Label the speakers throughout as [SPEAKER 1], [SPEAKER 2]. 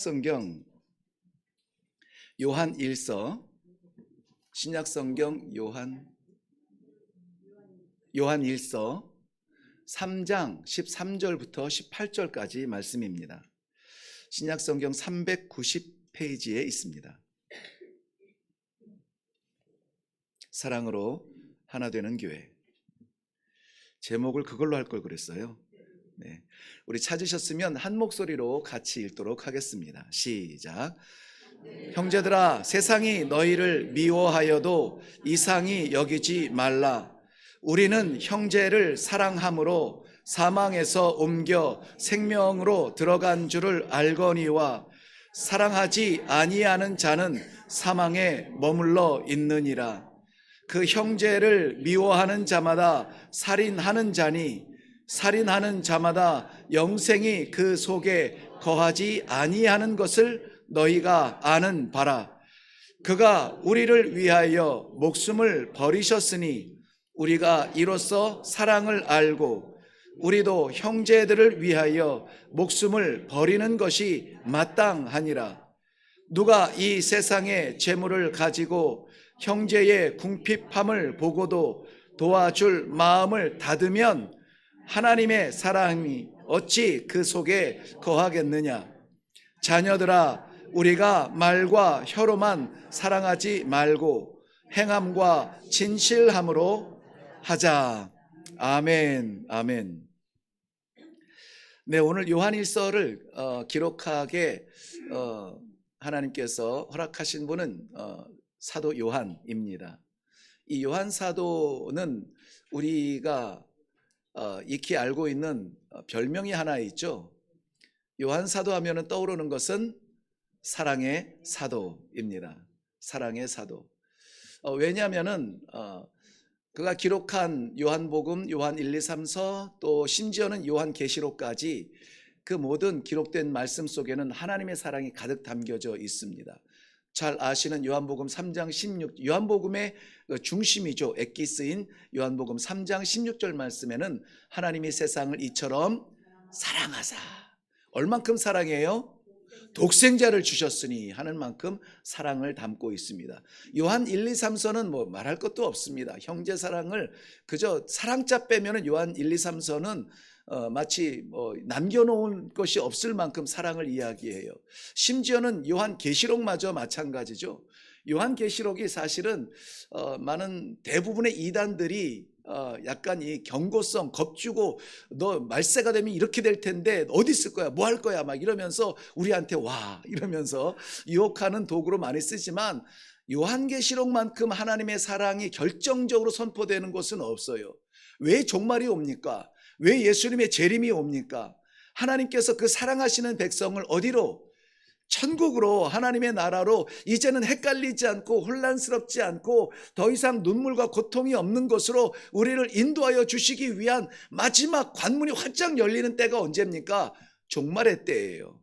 [SPEAKER 1] 성경 요한 1서, 신약 성경 요한 1서 3장 13절부터 18절까지 말씀입니다. 신약 성경 390페이지에 있습니다. 사랑으로 하나 되는 교회. 제목을 그걸로 할 걸 그랬어요. 네. 우리 찾으셨으면 한 목소리로 같이 읽도록 하겠습니다. 시작. 형제들아, 세상이 너희를 미워하여도 이상히 여기지 말라. 우리는 형제를 사랑함으로 사망에서 옮겨 생명으로 들어간 줄을 알거니와 사랑하지 아니하는 자는 사망에 머물러 있느니라. 그 형제를 미워하는 자마다 살인하는 자니 살인하는 자마다 영생이 그 속에 거하지 아니하는 것을 너희가 아는 바라. 그가 우리를 위하여 목숨을 버리셨으니 우리가 이로써 사랑을 알고 우리도 형제들을 위하여 목숨을 버리는 것이 마땅하니라. 누가 이 세상의 재물을 가지고 형제의 궁핍함을 보고도 도와줄 마음을 닫으면 하나님의 사랑이 어찌 그 속에 거하겠느냐. 자녀들아, 우리가 말과 혀로만 사랑하지 말고 행함과 진실함으로 하자. 아멘. 아멘. 네, 오늘 요한일서를 기록하게 하나님께서 허락하신 분은 사도 요한입니다. 이 요한 사도는 우리가 익히 알고 있는 별명이 하나 있죠. 요한 사도 하면은 떠오르는 것은 사랑의 사도입니다. 사랑의 사도. 왜냐하면은 그가 기록한 요한복음, 요한 1, 2, 3서 또 심지어는 요한계시록까지 그 모든 기록된 말씀 속에는 하나님의 사랑이 가득 담겨져 있습니다. 잘 아시는 요한복음 3장 16, 요한복음의 중심이죠. 엑기스인 요한복음 3장 16절 말씀에는 하나님이 세상을 이처럼 사랑하사, 얼만큼 사랑해요? 독생자를 주셨으니 하는 만큼 사랑을 담고 있습니다. 요한 1, 2, 3서는 뭐 말할 것도 없습니다. 형제 사랑을 그저 사랑자 빼면은 요한 1, 2, 3서는 마치 남겨놓은 것이 없을 만큼 사랑을 이야기해요. 심지어는 요한계시록마저 마찬가지죠. 요한계시록이 사실은 많은 대부분의 이단들이 약간 이 경고성 겁주고 너 말세가 되면 이렇게 될 텐데 어디 있을 거야, 뭐 할 거야 막 이러면서 우리한테 와 이러면서 유혹하는 도구로 많이 쓰지만 요한계시록만큼 하나님의 사랑이 결정적으로 선포되는 것은 없어요. 왜 종말이 옵니까? 왜 예수님의 재림이 옵니까? 하나님께서 그 사랑하시는 백성을 어디로? 천국으로, 하나님의 나라로 이제는 헷갈리지 않고 혼란스럽지 않고 더 이상 눈물과 고통이 없는 곳으로 우리를 인도하여 주시기 위한 마지막 관문이 활짝 열리는 때가 언제입니까? 종말의 때예요.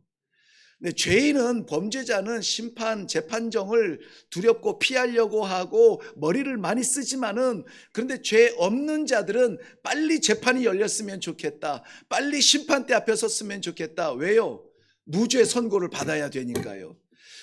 [SPEAKER 1] 근데 죄인은, 범죄자는 심판, 재판정을 두렵고 피하려고 하고 머리를 많이 쓰지만은, 그런데 죄 없는 자들은 빨리 재판이 열렸으면 좋겠다, 빨리 심판대 앞에 섰으면 좋겠다. 왜요? 무죄 선고를 받아야 되니까요.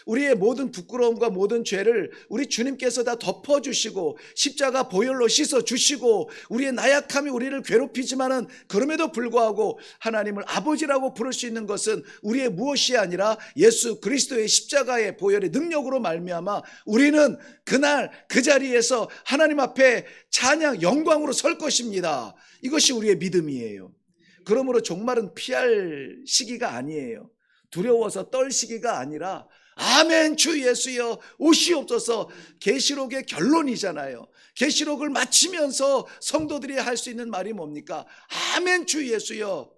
[SPEAKER 1] 우리의 모든 부끄러움과 모든 죄를 우리 주님께서 다 덮어주시고 십자가 보혈로 씻어주시고 우리의 나약함이 우리를 괴롭히지만은 그럼에도 불구하고 하나님을 아버지라고 부를 수 있는 것은 우리의 무엇이 아니라 예수 그리스도의 십자가의 보혈의 능력으로 말미암아 우리는 그날 그 자리에서 하나님 앞에 찬양 영광으로 설 것입니다. 이것이 우리의 믿음이에요. 그러므로 종말은 피할 시기가 아니에요. 두려워서 떨 시기가 아니라 아멘 주 예수여 오시옵소서. 계시록의 결론이잖아요. 계시록을 마치면서 성도들이 할 수 있는 말이 뭡니까? 아멘 주 예수여.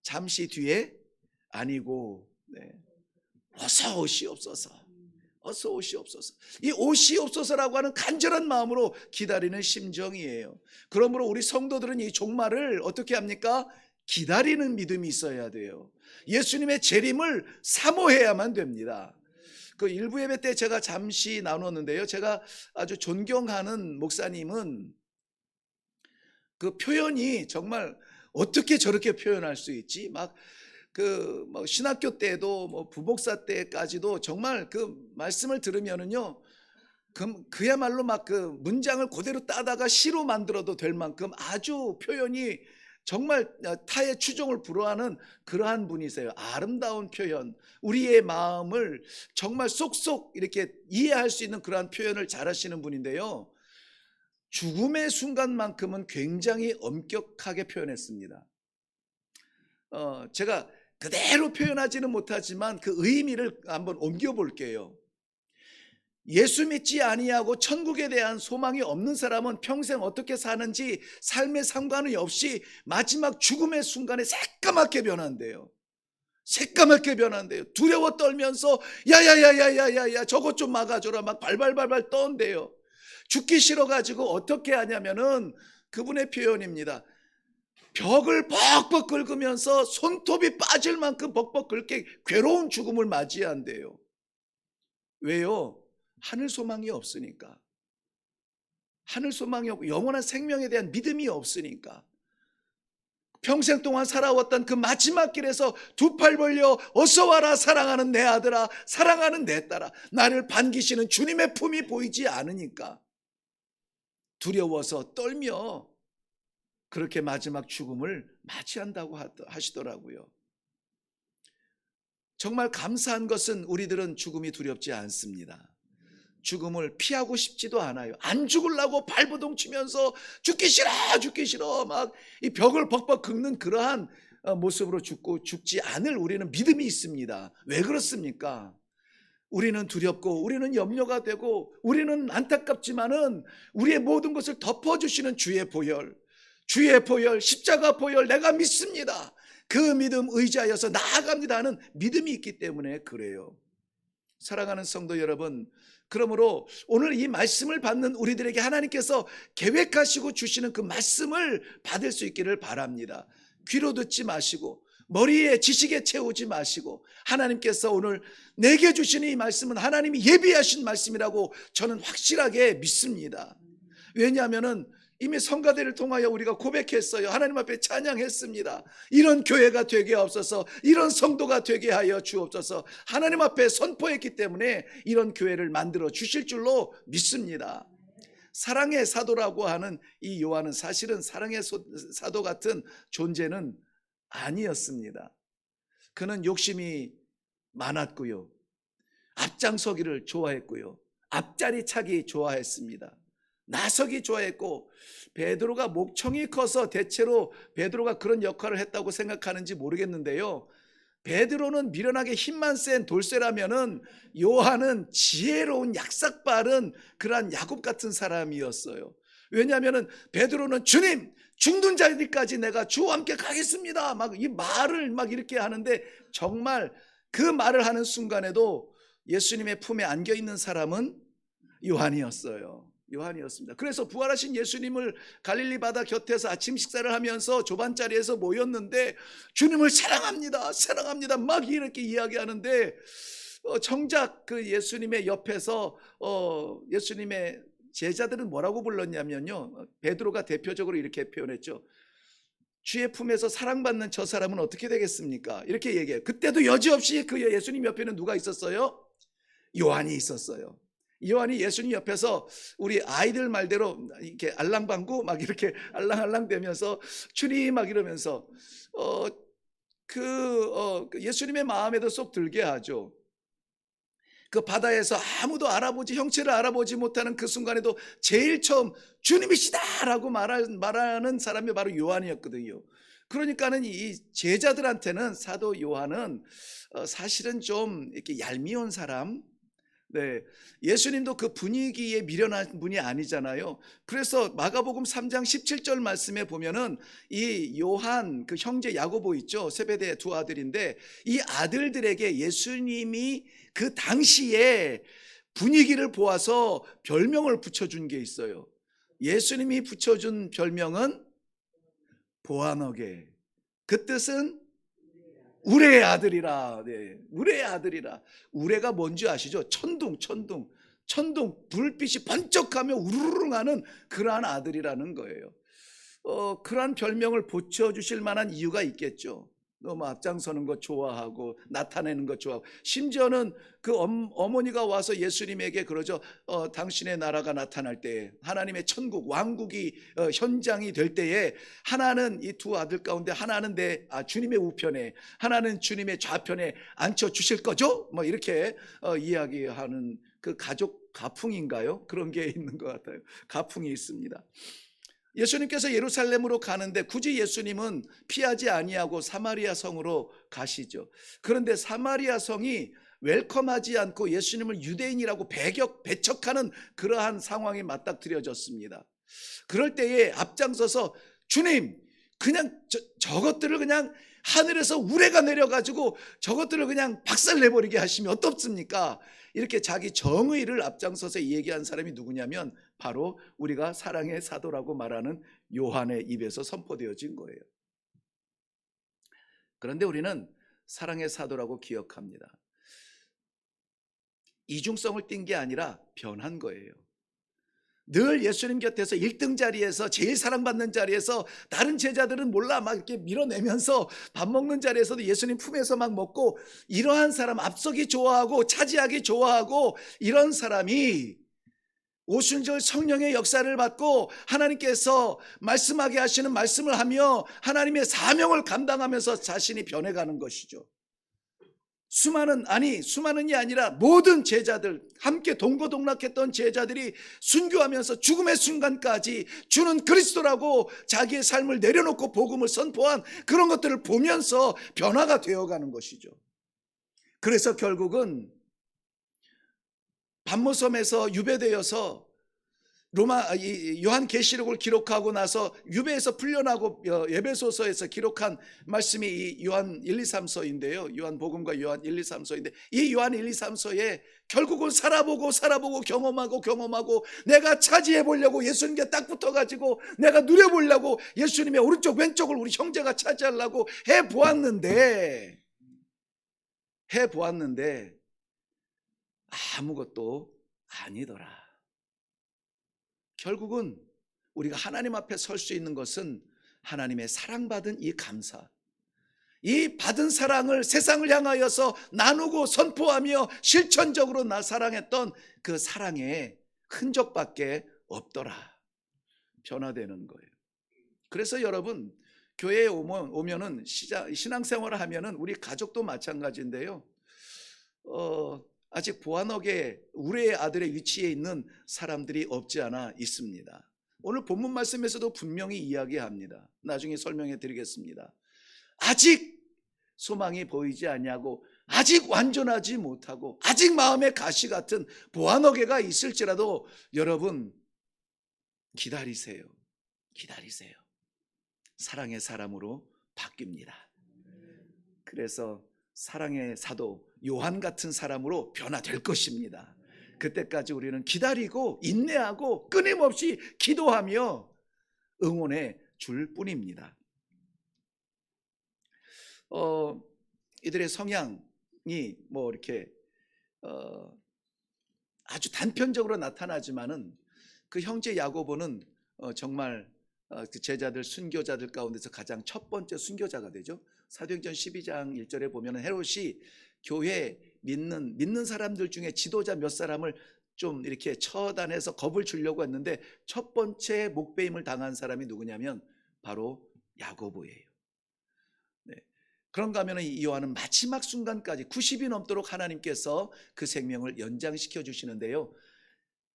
[SPEAKER 1] 잠시 뒤에 아니고 어서 오시옵소서. 어서 오시옵소서. 이 오시옵소서라고 하는 간절한 마음으로 기다리는 심정이에요. 그러므로 우리 성도들은 이 종말을 어떻게 합니까? 기다리는 믿음이 있어야 돼요. 예수님의 재림을 사모해야만 됩니다. 그 일부 예배 때 제가 잠시 나눴는데요, 제가 아주 존경하는 목사님은 그 표현이 정말 어떻게 저렇게 표현할 수 있지? 막 그 뭐 신학교 때도 뭐 부목사 때까지도 정말 그 말씀을 들으면은요, 그야말로 막 그 문장을 그대로 따다가 시로 만들어도 될 만큼 아주 표현이 정말 타의 추종을 불허하는 그러한 분이세요. 아름다운 표현, 우리의 마음을 정말 쏙쏙 이렇게 이해할 수 있는 그러한 표현을 잘하시는 분인데요. 죽음의 순간만큼은 굉장히 엄격하게 표현했습니다. 제가 그대로 표현하지는 못하지만 그 의미를 한번 옮겨 볼게요. 예수 믿지 아니하고 천국에 대한 소망이 없는 사람은 평생 어떻게 사는지 삶의 상관이 없이 마지막 죽음의 순간에 새까맣게 변한대요. 새까맣게 변한대요. 두려워 떨면서 야야야야야야야 저것 좀 막아줘라 막 발발발발 떤대요. 죽기 싫어가지고 어떻게 하냐면은 그분의 표현입니다. 벽을 벅벅 긁으면서 손톱이 빠질 만큼 벅벅 긁게 괴로운 죽음을 맞이한대요. 왜요? 하늘 소망이 없으니까. 하늘 소망이 없고 영원한 생명에 대한 믿음이 없으니까. 평생 동안 살아왔던 그 마지막 길에서 두 팔 벌려 어서 와라 사랑하는 내 아들아, 사랑하는 내 딸아, 나를 반기시는 주님의 품이 보이지 않으니까 두려워서 떨며 그렇게 마지막 죽음을 맞이한다고 하시더라고요. 정말 감사한 것은 우리들은 죽음이 두렵지 않습니다. 죽음을 피하고 싶지도 않아요. 안 죽으려고 발버둥 치면서 죽기 싫어 막 이 벽을 벅벅 긁는 그러한 모습으로 죽지 않을 우리는 믿음이 있습니다. 왜 그렇습니까? 우리는 두렵고 우리는 염려가 되고 우리는 안타깝지만은 우리의 모든 것을 덮어주시는 주의 보혈, 십자가 보혈 내가 믿습니다. 그 믿음 의지하여서 나아갑니다 하는 믿음이 있기 때문에 그래요. 사랑하는 성도 여러분, 그러므로 오늘 이 말씀을 받는 우리들에게 하나님께서 계획하시고 주시는 그 말씀을 받을 수 있기를 바랍니다. 귀로 듣지 마시고 머리에 지식에 채우지 마시고 하나님께서 오늘 내게 주시는 이 말씀은 하나님이 예비하신 말씀이라고 저는 확실하게 믿습니다. 왜냐하면 이미 성가대를 통하여 우리가 고백했어요. 하나님 앞에 찬양했습니다. 이런 교회가 되게 하옵소서, 이런 성도가 되게 하여 주옵소서. 하나님 앞에 선포했기 때문에 이런 교회를 만들어 주실 줄로 믿습니다. 사랑의 사도라고 하는 이 요한은 사실은 사랑의 사도 같은 존재는 아니었습니다. 그는 욕심이 많았고요, 앞장서기를 좋아했고요, 앞자리 차기 좋아했습니다. 나서기 좋아했고, 베드로가 목청이 커서 대체로 베드로가 그런 역할을 했다고 생각하는지 모르겠는데요, 베드로는 미련하게 힘만 센 돌쇠라면은 요한은 지혜로운 약삭 빠른 그러한 야곱 같은 사람이었어요. 왜냐하면은 베드로는 주님 죽는 자리까지 내가 주와 함께 가겠습니다 막 이 말을 막 이렇게 하는데, 정말 그 말을 하는 순간에도 예수님의 품에 안겨 있는 사람은 요한이었어요. 요한이었습니다. 그래서 부활하신 예수님을 갈릴리 바다 곁에서 아침 식사를 하면서 조반자리에서 모였는데 주님을 사랑합니다 막 이렇게 이야기하는데, 정작 그 예수님의 옆에서 예수님의 제자들은 뭐라고 불렀냐면요, 베드로가 대표적으로 이렇게 표현했죠. 주의 품에서 사랑받는 저 사람은 어떻게 되겠습니까? 이렇게 얘기해요. 그때도 여지없이 그 예수님 옆에는 누가 있었어요? 요한이 있었어요. 요한이 예수님 옆에서 우리 아이들 말대로 이렇게 알랑방구 막 이렇게 알랑알랑 대면서 주님 막 이러면서 예수님의 마음에도 쏙 들게 하죠. 그 바다에서 아무도 형체를 알아보지 못하는 그 순간에도 제일 처음 주님이시다라고 말하는 사람이 바로 요한이었거든요. 그러니까는 이 제자들한테는 사도 요한은 사실은 좀 이렇게 얄미운 사람, 네, 예수님도 그 분위기에 미련한 분이 아니잖아요. 그래서 마가복음 3장 17절 말씀에 보면은 이 요한 그 형제 야고보 있죠, 세베대 두 아들인데 이 아들들에게 예수님이 그 당시에 분위기를 보아서 별명을 붙여준 게 있어요. 예수님이 붙여준 별명은 보아너게, 그 뜻은 우레의 아들이라. 네, 우레의 아들이라. 우레가 뭔지 아시죠? 천둥 불빛이 번쩍하며 우르르르하는 그러한 아들이라는 거예요. 그러한 별명을 붙여주실 만한 이유가 있겠죠. 너무 앞장서는 것 좋아하고 나타내는 것 좋아하고, 심지어는 그 어머니가 와서 예수님에게 그러죠. 당신의 나라가 나타날 때에, 하나님의 천국 왕국이 현장이 될 때에, 하나는 이 두 아들 가운데 하나는 주님의 우편에, 하나는 주님의 좌편에 앉혀 주실 거죠? 뭐 이렇게 이야기하는 그 가족 가풍인가요? 그런 게 있는 것 같아요. 가풍이 있습니다. 예수님께서 예루살렘으로 가는데 굳이 예수님은 피하지 아니하고 사마리아 성으로 가시죠. 그런데 사마리아 성이 웰컴하지 않고 예수님을 유대인이라고 배척하는 그러한 상황이 맞닥뜨려졌습니다. 그럴 때에 앞장서서 주님, 그냥 저것들을 그냥 하늘에서 우레가 내려가지고 저것들을 그냥 박살내버리게 하시면 어떻습니까? 이렇게 자기 정의를 앞장서서 얘기한 사람이 누구냐면 바로 우리가 사랑의 사도라고 말하는 요한의 입에서 선포되어진 거예요. 그런데 우리는 사랑의 사도라고 기억합니다. 이중성을 띈 게 아니라 변한 거예요. 늘 예수님 곁에서 1등 자리에서, 제일 사랑받는 자리에서, 다른 제자들은 몰라 막 이렇게 밀어내면서 밥 먹는 자리에서도 예수님 품에서 막 먹고, 이러한 사람, 앞서기 좋아하고 차지하기 좋아하고, 이런 사람이 오순절 성령의 역사를 받고 하나님께서 말씀하게 하시는 말씀을 하며 하나님의 사명을 감당하면서 자신이 변해가는 것이죠. 수많은이 아니라 모든 제자들, 함께 동고동락했던 제자들이 순교하면서 죽음의 순간까지 주는 그리스도라고 자기의 삶을 내려놓고 복음을 선포한 그런 것들을 보면서 변화가 되어가는 것이죠. 그래서 결국은 반모섬에서 유배되어서 요한계시록을 기록하고 나서 유배에서 풀려나고 에베소서에서 기록한 말씀이 이 요한 1, 2, 3서인데요. 요한복음과 요한 1, 2, 3서인데, 이 요한 1, 2, 3서에 결국은 살아보고 경험하고 내가 차지해 보려고 예수님께 딱 붙어가지고 내가 누려보려고 예수님의 오른쪽 왼쪽을 우리 형제가 차지하려고 해보았는데 아무것도 아니더라. 결국은 우리가 하나님 앞에 설 수 있는 것은 하나님의 사랑받은 이 감사, 이 받은 사랑을 세상을 향하여서 나누고 선포하며 실천적으로 나 사랑했던 그 사랑의 흔적밖에 없더라. 변화되는 거예요. 그래서 여러분, 교회에 오면은 신앙생활을 하면은 우리 가족도 마찬가지인데요. 아직 보안역에 우레의 아들의 위치에 있는 사람들이 없지 않아 있습니다. 오늘 본문 말씀에서도 분명히 이야기합니다. 나중에 설명해 드리겠습니다. 아직 소망이 보이지 아니하고, 아직 완전하지 못하고, 아직 마음의 가시 같은 보안역에가 있을지라도 여러분 기다리세요. 사랑의 사람으로 바뀝니다. 그래서 사랑의 사도 요한 같은 사람으로 변화될 것입니다. 그때까지 우리는 기다리고 인내하고 끊임없이 기도하며 응원해 줄 뿐입니다. 이들의 성향이 뭐 이렇게 아주 단편적으로 나타나지만은 그 형제 야고보는 정말 그 제자들 순교자들 가운데서 가장 첫 번째 순교자가 되죠. 사도행전 12장 1절에 보면 헤롯이 교회 믿는 사람들 중에 지도자 몇 사람을 좀 이렇게 처단해서 겁을 주려고 했는데 첫 번째 목배임을 당한 사람이 누구냐면 바로 야고보예요. 네. 그런가 하면 이 요한은 마지막 순간까지 90이 넘도록 하나님께서 그 생명을 연장시켜 주시는데요.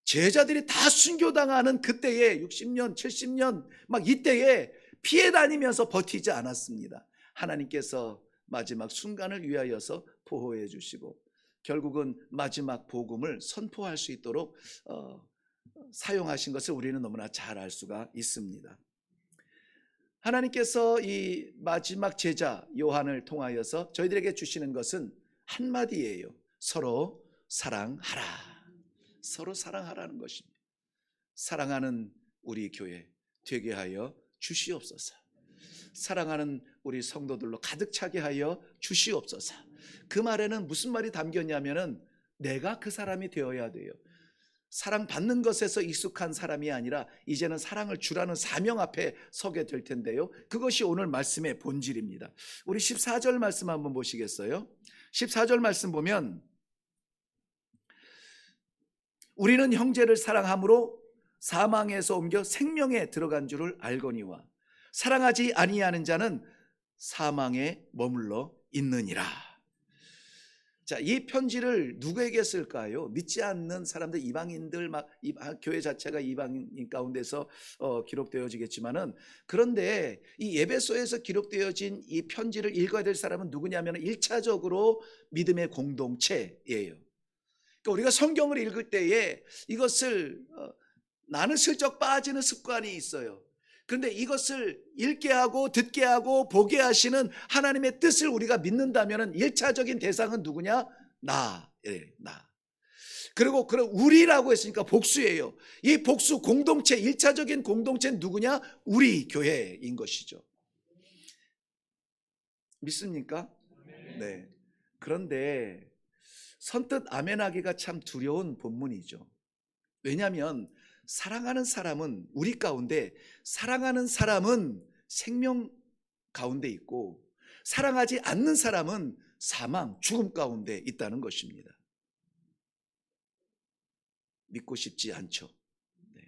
[SPEAKER 1] 제자들이 다 순교당하는 그때에 60년, 70년 막 이때에 피해 다니면서 버티지 않았습니다. 하나님께서 마지막 순간을 위하여서 보호해 주시고 결국은 마지막 복음을 선포할 수 있도록 사용하신 것을 우리는 너무나 잘 알 수가 있습니다. 하나님께서 이 마지막 제자 요한을 통하여서 저희들에게 주시는 것은 한마디예요. 서로 사랑하라. 서로 사랑하라는 것입니다. 사랑하는 우리 교회 되게 하여 주시옵소서. 사랑하는 우리 성도들로 가득 차게 하여 주시옵소서. 그 말에는 무슨 말이 담겼냐면은 내가 그 사람이 되어야 돼요. 사랑받는 것에서 익숙한 사람이 아니라 이제는 사랑을 주라는 사명 앞에 서게 될 텐데요. 그것이 오늘 말씀의 본질입니다. 우리 14절 말씀 한번 보시겠어요? 14절 말씀 보면 우리는 형제를 사랑함으로 사망에서 옮겨 생명에 들어간 줄을 알거니와 사랑하지 아니하는 자는 사망에 머물러 있느니라. 자, 이 편지를 누구에게 쓸까요? 믿지 않는 사람들, 이방인들, 교회 자체가 이방인 가운데서 기록되어지겠지만은, 그런데 이 에베소에서 기록되어진 이 편지를 읽어야 될 사람은 누구냐면 1차적으로 믿음의 공동체예요. 그러니까 우리가 성경을 읽을 때에 이것을 나는 슬쩍 빠지는 습관이 있어요. 그런데 이것을 읽게 하고 듣게 하고 보게 하시는 하나님의 뜻을 우리가 믿는다면 1차적인 대상은 누구냐? 나. 그리고 우리라고 했으니까 복수예요. 이 복수 공동체, 1차적인 공동체는 누구냐? 우리 교회인 것이죠. 믿습니까? 네. 그런데 선뜻 아멘하기가 참 두려운 본문이죠. 왜냐하면 사랑하는 사람은, 우리 가운데 사랑하는 사람은 생명 가운데 있고 사랑하지 않는 사람은 사망, 죽음 가운데 있다는 것입니다. 믿고 싶지 않죠. 네.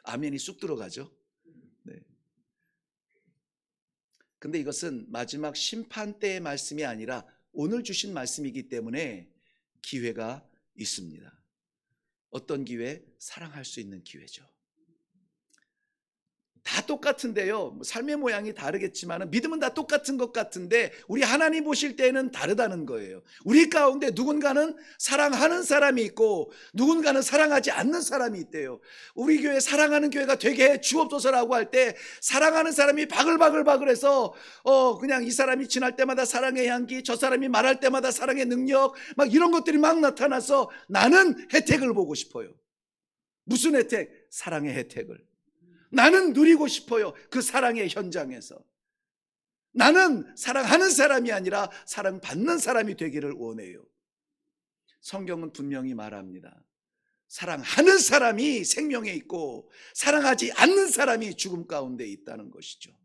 [SPEAKER 1] 아멘이 쑥 들어가죠. 네. 근데 이것은 마지막 심판 때의 말씀이 아니라 오늘 주신 말씀이기 때문에 기회가 있습니다. 어떤 기회? 사랑할 수 있는 기회죠. 다 똑같은데요. 삶의 모양이 다르겠지만 믿음은 다 똑같은 것 같은데 우리 하나님 보실 때는 다르다는 거예요. 우리 가운데 누군가는 사랑하는 사람이 있고 누군가는 사랑하지 않는 사람이 있대요. 우리 교회 사랑하는 교회가 되게 해 주옵소서라고 할 때 사랑하는 사람이 바글바글해서 그냥 이 사람이 지날 때마다 사랑의 향기, 저 사람이 말할 때마다 사랑의 능력, 막 이런 것들이 막 나타나서 나는 혜택을 보고 싶어요. 무슨 혜택? 사랑의 혜택을. 나는 누리고 싶어요. 그 사랑의 현장에서. 나는 사랑하는 사람이 아니라 사랑받는 사람이 되기를 원해요. 성경은 분명히 말합니다. 사랑하는 사람이 생명에 있고 사랑하지 않는 사람이 죽음 가운데 있다는 것이죠.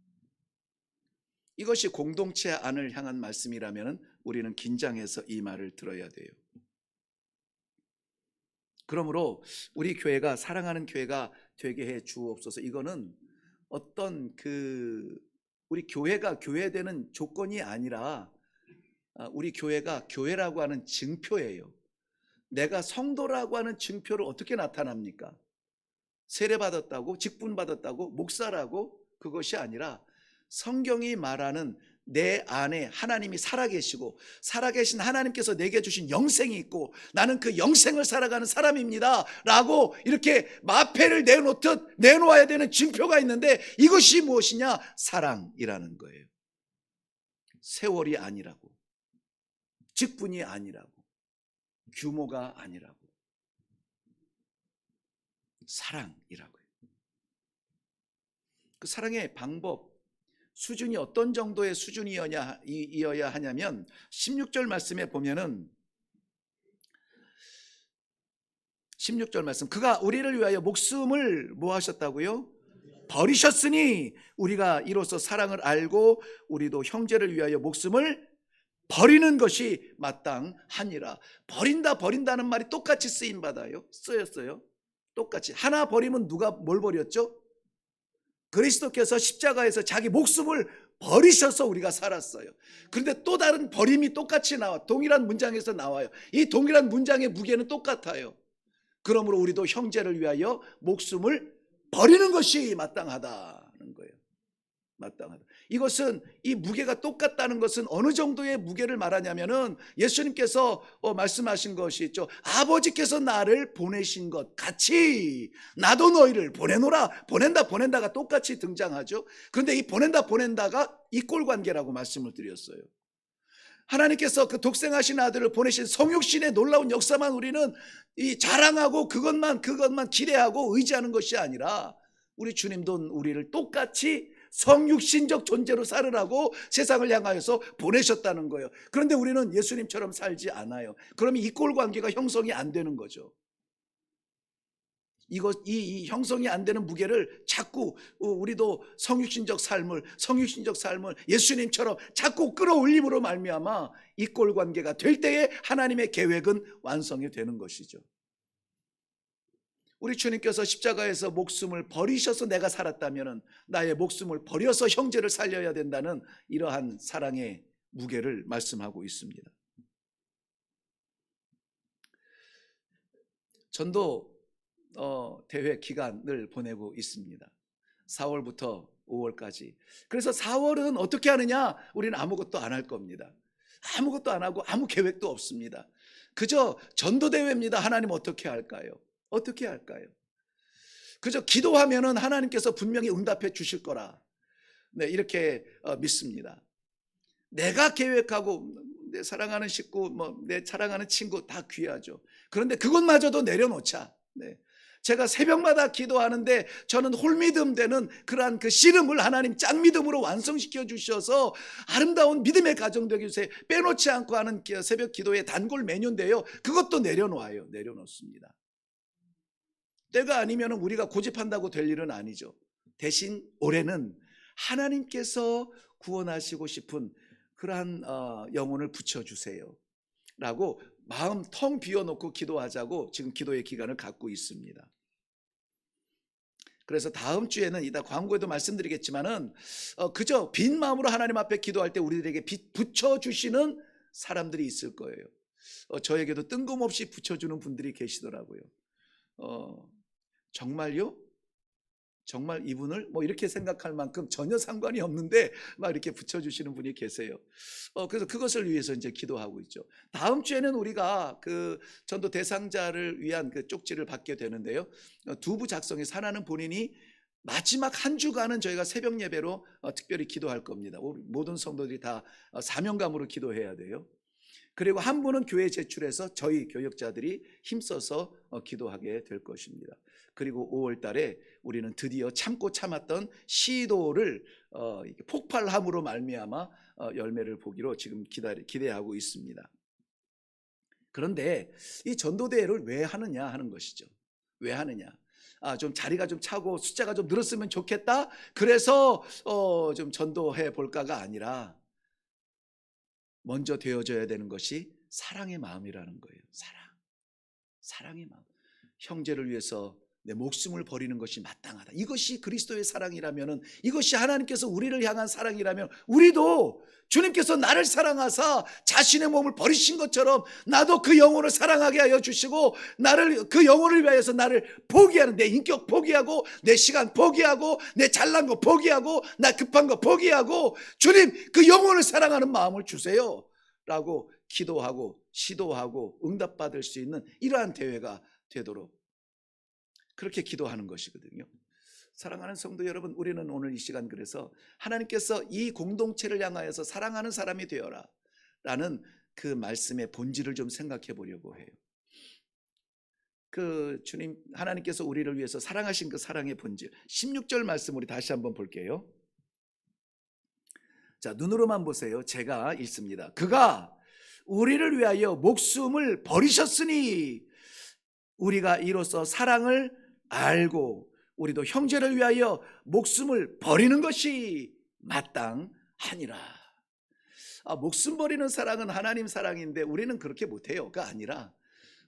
[SPEAKER 1] 이것이 공동체 안을 향한 말씀이라면 우리는 긴장해서 이 말을 들어야 돼요. 그러므로 우리 교회가 사랑하는 교회가 되게 해 주옵소서. 이거는 어떤 우리 교회가 교회되는 조건이 아니라 우리 교회가 교회라고 하는 증표예요. 내가 성도라고 하는 증표를 어떻게 나타납니까? 세례받았다고, 직분받았다고, 목사라고, 그것이 아니라 성경이 말하는 내 안에 하나님이 살아계시고 살아계신 하나님께서 내게 주신 영생이 있고 나는 그 영생을 살아가는 사람입니다 라고 이렇게 마패를 내놓듯 내놓아야 되는 증표가 있는데 이것이 무엇이냐? 사랑이라는 거예요. 세월이 아니라고, 직분이 아니라고, 규모가 아니라고, 사랑이라고요. 그 사랑의 방법, 수준이 어떤 정도의 수준이어야 하냐면 16절 말씀에 보면은 16절 말씀, 그가 우리를 위하여 목숨을 뭐 하셨다고요? 버리셨으니 우리가 이로써 사랑을 알고 우리도 형제를 위하여 목숨을 버리는 것이 마땅하니라. 버린다는 말이 똑같이 쓰였어요. 똑같이. 하나 버리면 누가 뭘 버렸죠? 그리스도께서 십자가에서 자기 목숨을 버리셔서 우리가 살았어요. 그런데 또 다른 버림이 똑같이 나와. 동일한 문장에서 나와요. 이 동일한 문장의 무게는 똑같아요. 그러므로 우리도 형제를 위하여 목숨을 버리는 것이 마땅하다는 거예요. 마땅하다. 이것은 이 무게가 똑같다는 것은 어느 정도의 무게를 말하냐면은 예수님께서 말씀하신 것이 있죠. 아버지께서 나를 보내신 것 같이 나도 너희를 보내노라. 보낸다가 똑같이 등장하죠. 그런데 이 보낸다가 이꼴 관계라고 말씀을 드렸어요. 하나님께서 그 독생하신 아들을 보내신 성육신의 놀라운 역사만 우리는 이 자랑하고 그것만 기대하고 의지하는 것이 아니라 우리 주님도 우리를 똑같이 성육신적 존재로 살으라고 세상을 향하여서 보내셨다는 거예요. 그런데 우리는 예수님처럼 살지 않아요. 그러면 이꼴 관계가 형성이 안 되는 거죠. 이 형성이 안 되는 무게를 자꾸 우리도 성육신적 삶을 예수님처럼 자꾸 끌어올림으로 말미암아 이 꼴 관계가 될 때에 하나님의 계획은 완성이 되는 것이죠. 우리 주님께서 십자가에서 목숨을 버리셔서 내가 살았다면 나의 목숨을 버려서 형제를 살려야 된다는 이러한 사랑의 무게를 말씀하고 있습니다. 전도 대회 기간을 보내고 있습니다. 4월부터 5월까지. 그래서 4월은 어떻게 하느냐? 우리는 아무것도 안 할 겁니다. 아무것도 안 하고 아무 계획도 없습니다. 그저 전도대회입니다. 하나님 어떻게 할까요? 어떻게 할까요? 그저 기도하면은 하나님께서 분명히 응답해 주실 거라. 네, 이렇게 믿습니다. 내가 계획하고 내 사랑하는 식구, 내 사랑하는 친구 다 귀하죠. 그런데 그것마저도 내려놓자. 네. 제가 새벽마다 기도하는데 저는 홀믿음 되는 그러한 그 씨름을 하나님 짱믿음으로 완성시켜 주셔서 아름다운 믿음의 가정 되게 해주세요. 빼놓지 않고 하는 새벽 기도의 단골 메뉴인데요. 그것도 내려놓아요. 내려놓습니다. 때가 아니면 우리가 고집한다고 될 일은 아니죠. 대신 올해는 하나님께서 구원하시고 싶은 그러한 영혼을 붙여주세요 라고 마음 텅 비워놓고 기도하자고 지금 기도의 기간을 갖고 있습니다. 그래서 다음 주에는 이따 광고에도 말씀드리겠지만은 그저 빈 마음으로 하나님 앞에 기도할 때 우리들에게 붙여주시는 사람들이 있을 거예요. 저에게도 뜬금없이 붙여주는 분들이 계시더라고요. 정말요? 정말 이분을 이렇게 생각할 만큼 전혀 상관이 없는데 막 이렇게 붙여주시는 분이 계세요. 그래서 그것을 위해서 이제 기도하고 있죠. 다음 주에는 우리가 그 전도 대상자를 위한 그 쪽지를 받게 되는데요. 두부 작성해서 하나는 본인이 마지막 한 주간은 저희가 새벽 예배로 특별히 기도할 겁니다. 모든 성도들이 다 사명감으로 기도해야 돼요. 그리고 한 분은 교회 제출해서 저희 교역자들이 힘써서 기도하게 될 것입니다. 그리고 5월 달에 우리는 드디어 참고 참았던 시도를 폭발함으로 말미암아 열매를 보기로 지금 기대하고 있습니다. 그런데 이 전도대회를 왜 하느냐 하는 것이죠. 왜 하느냐? 좀 자리가 좀 차고 숫자가 좀 늘었으면 좋겠다. 그래서 좀 전도해 볼까가 아니라 먼저 되어져야 되는 것이 사랑의 마음이라는 거예요. 사랑의 마음. 형제를 위해서 내 목숨을 버리는 것이 마땅하다. 이것이 그리스도의 사랑이라면, 이것이 하나님께서 우리를 향한 사랑이라면 우리도 주님께서 나를 사랑하사 자신의 몸을 버리신 것처럼 나도 그 영혼을 사랑하게 하여 주시고 나를 그 영혼을 위하여서 나를 포기하는, 내 인격 포기하고 내 시간 포기하고 내 잘난 거 포기하고 나 급한 거 포기하고 주님 그 영혼을 사랑하는 마음을 주세요 라고 기도하고 시도하고 응답받을 수 있는 이러한 대회가 되도록 그렇게 기도하는 것이거든요. 사랑하는 성도 여러분, 우리는 오늘 이 시간 그래서 하나님께서 이 공동체를 향하여서 사랑하는 사람이 되어라 라는 그 말씀의 본질을 좀 생각해 보려고 해요. 그 주님 하나님께서 우리를 위해서 사랑하신 그 사랑의 본질 16절 말씀 우리 다시 한번 볼게요. 자, 눈으로만 보세요. 제가 읽습니다. 그가 우리를 위하여 목숨을 버리셨으니 우리가 이로써 사랑을 알고 우리도 형제를 위하여 목숨을 버리는 것이 마땅하니라. 목숨 버리는 사랑은 하나님 사랑인데 우리는 그렇게 못해요. 그가 아니라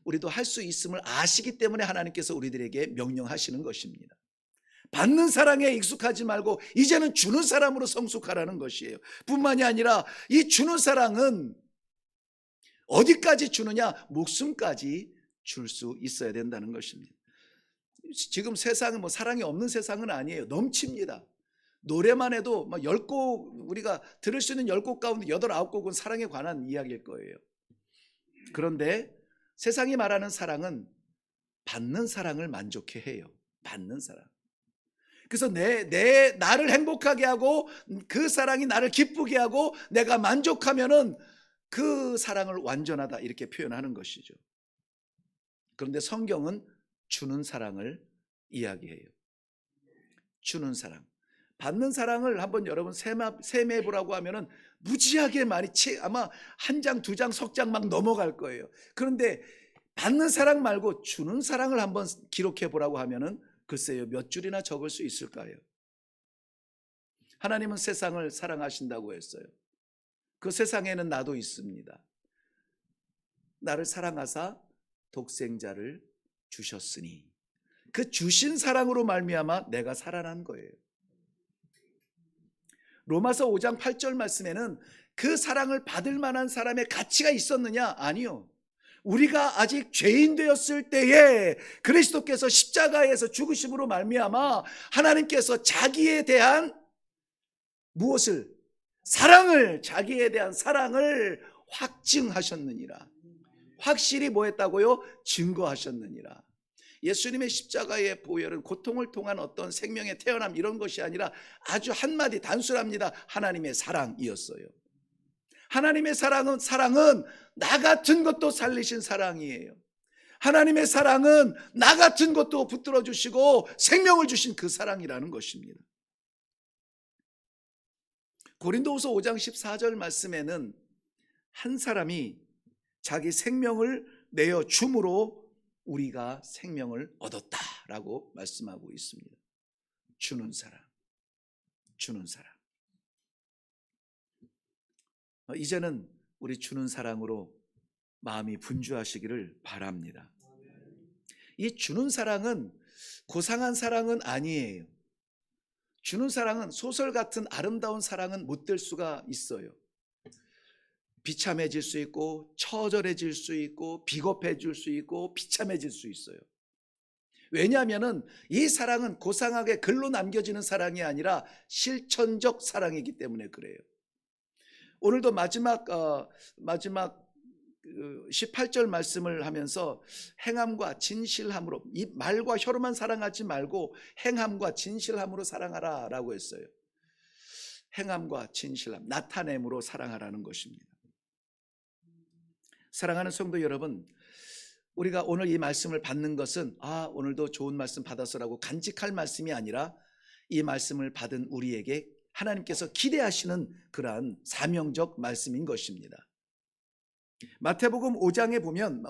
[SPEAKER 1] 우리도 할 수 있음을 아시기 때문에 하나님께서 우리들에게 명령하시는 것입니다. 받는 사랑에 익숙하지 말고 이제는 주는 사람으로 성숙하라는 것이에요. 뿐만이 아니라 이 주는 사랑은 어디까지 주느냐? 목숨까지 줄 수 있어야 된다는 것입니다. 지금 세상은 사랑이 없는 세상은 아니에요. 넘칩니다. 노래만 해도 10곡 우리가 들을 수 있는 10곡 가운데 8, 9곡은 사랑에 관한 이야기일 거예요. 그런데 세상이 말하는 사랑은 받는 사랑을 만족해 해요. 받는 사랑. 그래서 나를 행복하게 하고 그 사랑이 나를 기쁘게 하고 내가 만족하면은 그 사랑을 완전하다 이렇게 표현하는 것이죠. 그런데 성경은 주는 사랑을 이야기해요. 주는 사랑. 받는 사랑을 한번 여러분 세매해 보라고 하면은 무지하게 많이 아마 한 장, 두 장, 석 장 막 넘어갈 거예요. 그런데 받는 사랑 말고 주는 사랑을 한번 기록해 보라고 하면은 글쎄요, 몇 줄이나 적을 수 있을까요? 하나님은 세상을 사랑하신다고 했어요. 그 세상에는 나도 있습니다. 나를 사랑하사 독생자를 주셨으니 그 주신 사랑으로 말미암아 내가 살아난 거예요. 로마서 5장 8절 말씀에는 그 사랑을 받을 만한 사람의 가치가 있었느냐? 아니요. 우리가 아직 죄인 되었을 때에 그리스도께서 십자가에서 죽으심으로 말미암아 하나님께서 자기에 대한 무엇을? 사랑을, 자기에 대한 사랑을 확증하셨느니라. 확실히 뭐 했다고요? 증거하셨느니라. 예수님의 십자가의 보혈은 고통을 통한 어떤 생명의 태어남 이런 것이 아니라 아주 한마디 단순합니다. 하나님의 사랑이었어요. 하나님의 사랑은 나 같은 것도 살리신 사랑이에요. 하나님의 사랑은 나 같은 것도 붙들어 주시고 생명을 주신 그 사랑이라는 것입니다. 고린도후서 5장 14절 말씀에는 한 사람이 자기 생명을 내어 줌으로 우리가 생명을 얻었다라고 말씀하고 있습니다. 주는 사랑, 주는 사랑. 이제는 우리 주는 사랑으로 마음이 분주하시기를 바랍니다. 이 주는 사랑은 고상한 사랑은 아니에요. 주는 사랑은 소설 같은 아름다운 사랑은 못 될 수가 있어요. 비참해질 수 있고 처절해질 수 있고 비겁해질 수 있고 비참해질 수 있어요. 왜냐하면 이 사랑은 고상하게 글로 남겨지는 사랑이 아니라 실천적 사랑이기 때문에 그래요. 오늘도 마지막 18절 말씀을 하면서 행함과 진실함으로, 이 말과 혀로만 사랑하지 말고 행함과 진실함으로 사랑하라 라고 했어요. 행함과 진실함, 나타냄으로 사랑하라는 것입니다. 사랑하는 성도 여러분, 우리가 오늘 이 말씀을 받는 것은 오늘도 좋은 말씀 받았어라고 간직할 말씀이 아니라 이 말씀을 받은 우리에게 하나님께서 기대하시는 그러한 사명적 말씀인 것입니다. 마태복음 5장에 보면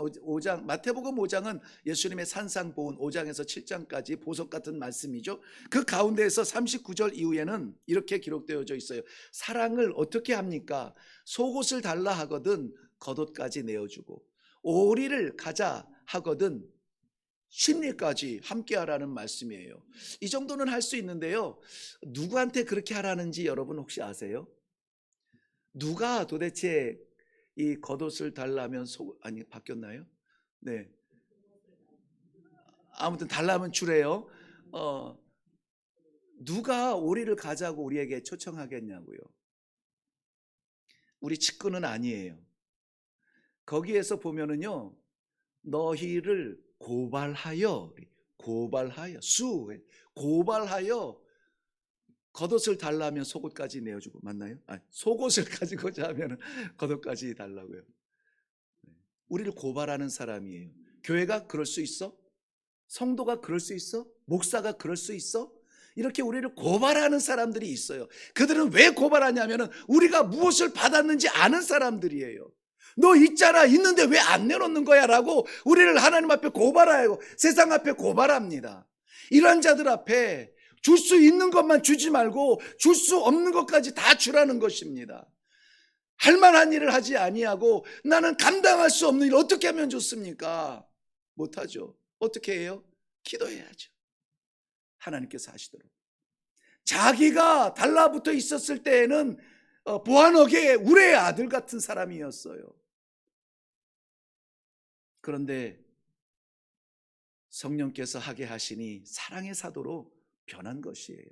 [SPEAKER 1] 마태복음 5장은 예수님의 산상보훈 5장에서 7장까지 보석 같은 말씀이죠. 그 가운데에서 39절 이후에는 이렇게 기록되어져 있어요. 사랑을 어떻게 합니까? 속옷을 달라 하거든 겉옷까지 내어주고, 오리를 가자 하거든 심리까지 함께하라는 말씀이에요. 이 정도는 할 수 있는데요, 누구한테 그렇게 하라는지 여러분 혹시 아세요? 누가 도대체 이 겉옷을 달라면 바뀌었나요? 네. 아무튼 달라면 주래요. 누가 오리를 가자고 우리에게 초청하겠냐고요. 우리 측근은 아니에요. 거기에서 보면은요, 너희를 고발하여 겉옷을 달라면 속옷까지 내어주고, 맞나요? 속옷을 가지고자 하면 겉옷까지 달라고요. 우리를 고발하는 사람이에요. 교회가 그럴 수 있어? 성도가 그럴 수 있어? 목사가 그럴 수 있어? 이렇게 우리를 고발하는 사람들이 있어요. 그들은 왜 고발하냐면 우리가 무엇을 받았는지 아는 사람들이에요. 너 있잖아, 있는데 왜 안 내놓는 거야 라고 우리를 하나님 앞에 고발하고 세상 앞에 고발합니다. 이런 자들 앞에 줄 수 있는 것만 주지 말고 줄 수 없는 것까지 다 주라는 것입니다. 할 만한 일을 하지 아니하고 나는 감당할 수 없는 일 어떻게 하면 좋습니까? 못하죠. 어떻게 해요? 기도해야죠. 하나님께서 하시도록. 자기가 달라붙어 있었을 때에는 보안업의 우레의 아들 같은 사람이었어요. 그런데 성령께서 하게 하시니 사랑의 사도로 변한 것이에요.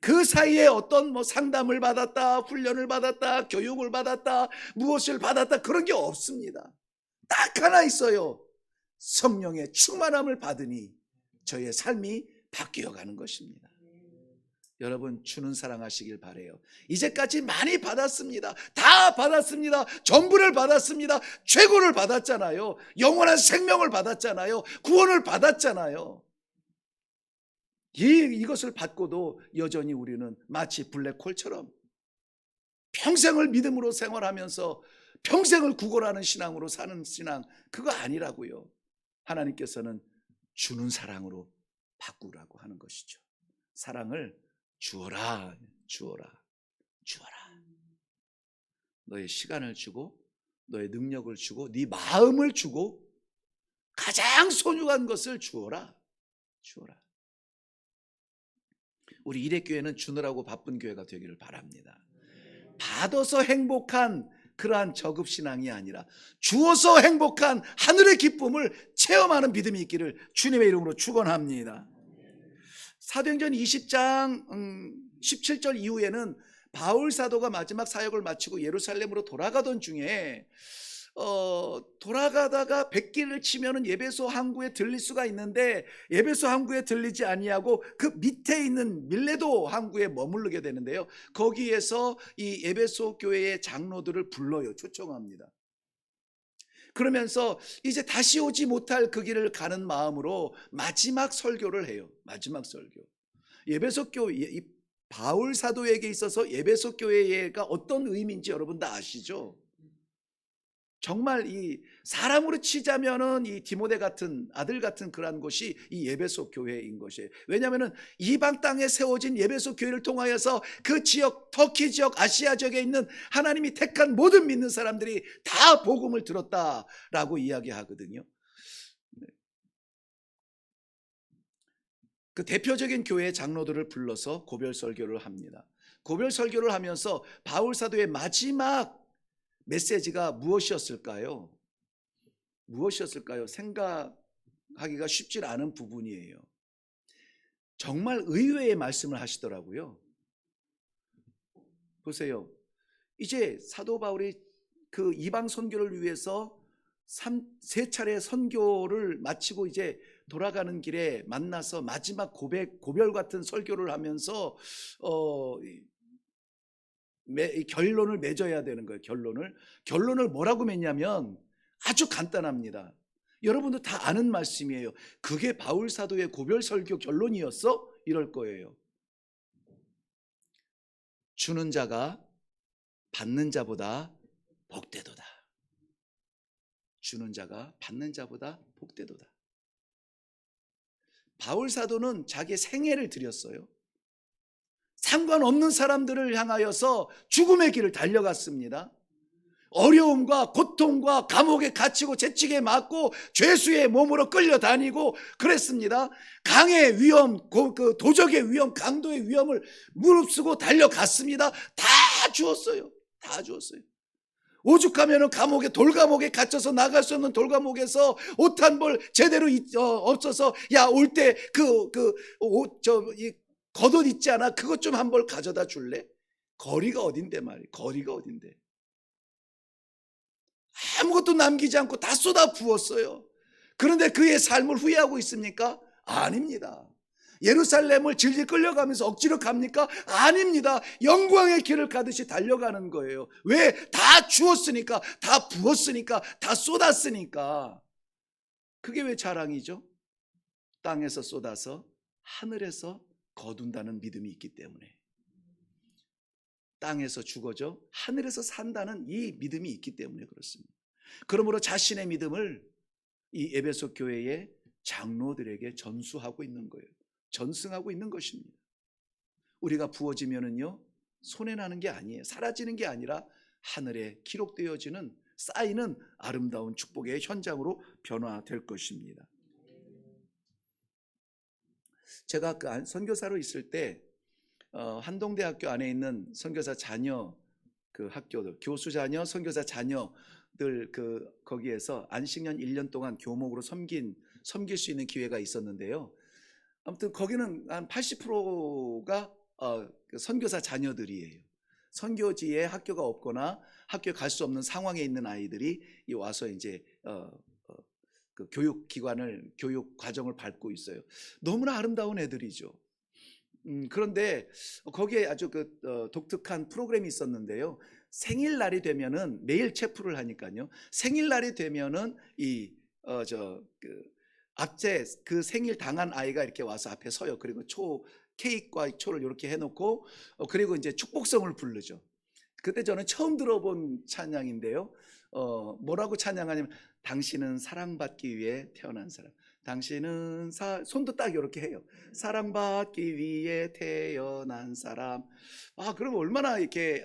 [SPEAKER 1] 그 사이에 어떤 상담을 받았다, 훈련을 받았다, 교육을 받았다, 무엇을 받았다, 그런 게 없습니다. 딱 하나 있어요. 성령의 충만함을 받으니 저의 삶이 바뀌어가는 것입니다. 여러분, 주는 사랑하시길 바라요. 이제까지 많이 받았습니다. 다 받았습니다. 전부를 받았습니다. 최고를 받았잖아요. 영원한 생명을 받았잖아요. 구원을 받았잖아요. 이것을 받고도 여전히 우리는 마치 블랙홀처럼 평생을 믿음으로 생활하면서 평생을 구걸하는 신앙으로 사는 신앙, 그거 아니라고요. 하나님께서는 주는 사랑으로 바꾸라고 하는 것이죠. 사랑을 주어라, 주어라, 주어라. 너의 시간을 주고, 너의 능력을 주고, 네 마음을 주고, 가장 소중한 것을 주어라, 주어라. 우리 일회교회는 주느라고 바쁜 교회가 되기를 바랍니다. 받아서 행복한 그러한 저급신앙이 아니라 주어서 행복한 하늘의 기쁨을 체험하는 믿음이 있기를 주님의 이름으로 축원합니다. 사도행전 20장 17절 이후에는 바울 사도가 마지막 사역을 마치고 예루살렘으로 돌아가던 중에 돌아가다가 백기를 치면은 예배소 항구에 들릴 수가 있는데, 예배소 항구에 들리지 아니하고 그 밑에 있는 밀레도 항구에 머무르게 되는데요. 거기에서 이 예배소 교회의 장로들을 불러요. 초청합니다. 그러면서 이제 다시 오지 못할 그 길을 가는 마음으로 마지막 설교를 해요. 마지막 설교. 예배소 교회, 이 바울 사도에게 있어서 예배소 교회가 어떤 의미인지 여러분 다 아시죠? 정말 이 사람으로 치자면은 이 디모데 같은 아들 같은 그러한 곳이 이 예배소 교회인 것이에요. 왜냐하면은 이방 땅에 세워진 예배소 교회를 통하여서 그 지역, 터키 지역, 아시아 지역에 있는 하나님이 택한 모든 믿는 사람들이 다 복음을 들었다라고 이야기하거든요. 그 대표적인 교회 장로들을 불러서 고별 설교를 합니다. 고별 설교를 하면서 바울 사도의 마지막 메시지가 무엇이었을까요? 무엇이었을까요? 생각하기가 쉽지 않은 부분이에요. 정말 의외의 말씀을 하시더라고요. 보세요. 이제 사도 바울이 그 이방 선교를 위해서 세 차례 선교를 마치고 이제 돌아가는 길에 만나서 마지막 고별 같은 설교를 하면서 결론을 맺어야 되는 거예요. 결론을 뭐라고 맺냐면 아주 간단합니다. 여러분도 다 아는 말씀이에요. 그게 바울 사도의 고별 설교 결론이었어? 이럴 거예요. 주는 자가 받는 자보다 복되도다. 주는 자가 받는 자보다 복되도다. 바울 사도는 자기의 생애를 드렸어요. 상관없는 사람들을 향하여서 죽음의 길을 달려갔습니다. 어려움과 고통과 감옥에 갇히고 채찍에 맞고 죄수의 몸으로 끌려다니고 그랬습니다. 강의 위험, 그 도적의 위험, 강도의 위험을 무릅쓰고 달려갔습니다. 다 주었어요. 다 주었어요. 오죽하면 감옥에, 돌감옥에 갇혀서 나갈 수 없는 돌감옥에서 옷 한 벌 제대로 없어서, 야, 올 때 겉옷 있지 않아? 그것 좀 한 벌 가져다 줄래? 거리가 어딘데 말이야. 거리가 어딘데. 아무것도 남기지 않고 다 쏟아 부었어요. 그런데 그의 삶을 후회하고 있습니까? 아닙니다. 예루살렘을 질질 끌려가면서 억지로 갑니까? 아닙니다. 영광의 길을 가듯이 달려가는 거예요. 왜? 다 주었으니까, 다 부었으니까, 다 쏟았으니까. 그게 왜 자랑이죠? 땅에서 쏟아서 하늘에서 거둔다는 믿음이 있기 때문에. 땅에서 죽어져 하늘에서 산다는 이 믿음이 있기 때문에 그렇습니다. 그러므로 자신의 믿음을 이 에베소 교회의 장로들에게 전수하고 있는 거예요. 전승하고 있는 것입니다. 우리가 부어지면은요, 손해나는 게 아니에요. 사라지는 게 아니라 하늘에 기록되어지는, 쌓이는 아름다운 축복의 현장으로 변화될 것입니다. 제가 그 선교사로 있을 때 한동대학교 안에 있는 선교사 자녀 그 학교들, 교수 자녀, 선교사 자녀들 거기에서 안식년 1년 동안 교목으로 섬길 수 있는 기회가 있었는데요. 아무튼 거기는 한 80%가 선교사 자녀들이에요. 선교지에 학교가 없거나 학교에 갈 수 없는 상황에 있는 아이들이 와서 이제 그 교육 과정을 밟고 있어요. 너무나 아름다운 애들이죠. 그런데 거기에 아주 독특한 프로그램이 있었는데요. 생일날이 되면은 매일 체프를 하니까요. 생일날이 되면은 앞에 그 생일 당한 아이가 이렇게 와서 앞에 서요. 그리고 케이크와 초를 이렇게 해놓고 그리고 이제 축복성을 부르죠. 그때 저는 처음 들어본 찬양인데요. 뭐라고 찬양하냐면 당신은 사랑받기 위해 태어난 사람. 당신은 손도 딱 이렇게 해요. 사랑받기 위해 태어난 사람. 그럼 얼마나 이렇게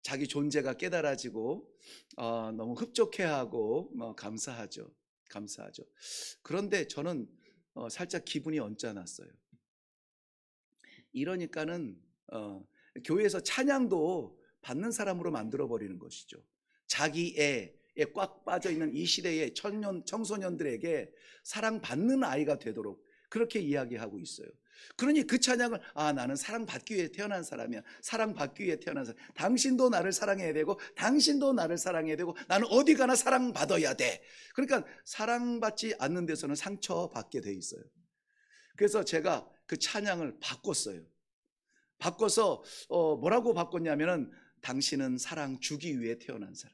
[SPEAKER 1] 자기 존재가 깨달아지고 너무 흡족해하고 감사하죠. 감사하죠. 그런데 저는 살짝 기분이 언짢았어요. 이러니까는 교회에서 찬양도 받는 사람으로 만들어 버리는 것이죠. 자기 애에 꽉 빠져 있는 이 시대의 청소년들에게 사랑받는 아이가 되도록 그렇게 이야기하고 있어요. 그러니 그 찬양을 나는 사랑받기 위해 태어난 사람이야. 사랑받기 위해 태어난 사람. 당신도 나를 사랑해야 되고 당신도 나를 사랑해야 되고 나는 어디 가나 사랑받아야 돼. 그러니까 사랑받지 않는 데서는 상처받게 돼 있어요. 그래서 제가 그 찬양을 바꿨어요. 바꿔서 뭐라고 바꿨냐면은 당신은 사랑 주기 위해 태어난 사람.